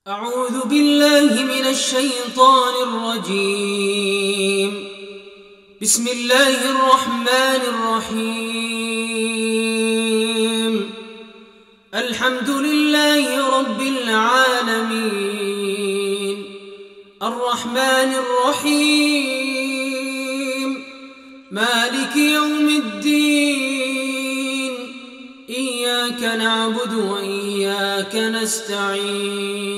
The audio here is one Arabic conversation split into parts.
أعوذ بالله من الشيطان الرجيم. بسم الله الرحمن الرحيم. الحمد لله رب العالمين، الرحمن الرحيم، مالك يوم الدين، إياك نعبد وإياك نستعين،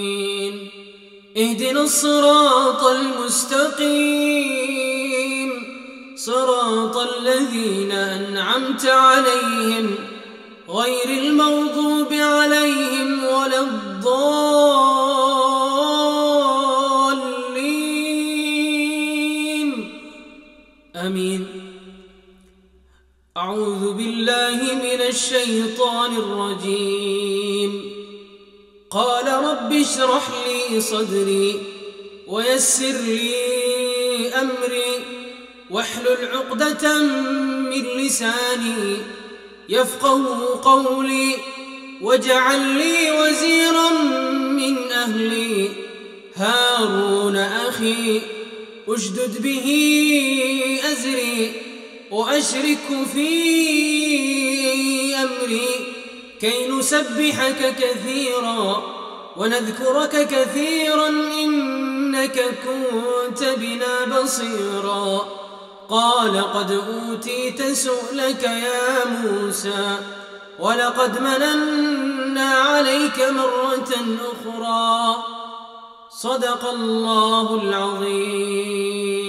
اهدنا الصراط المستقيم، صراط الذين أنعمت عليهم غير المغضوب عليهم ولا الضالين، آمين. أعوذ بالله من الشيطان الرجيم. قال رب اشرح لي صدري ويسر لي أمري واحلل عقدة من لساني يفقهوا قولي، واجعل لي وزيرا من أهلي هارون أخي، اشدد به أزري وأشركه في أمري كي نسبحك كثيرا ونذكرك كثيرا إنك كنت بنا بصيرا. قال قد أوتيت سؤلك يا موسى، ولقد مننا عليك مرة أخرى. صدق الله العظيم.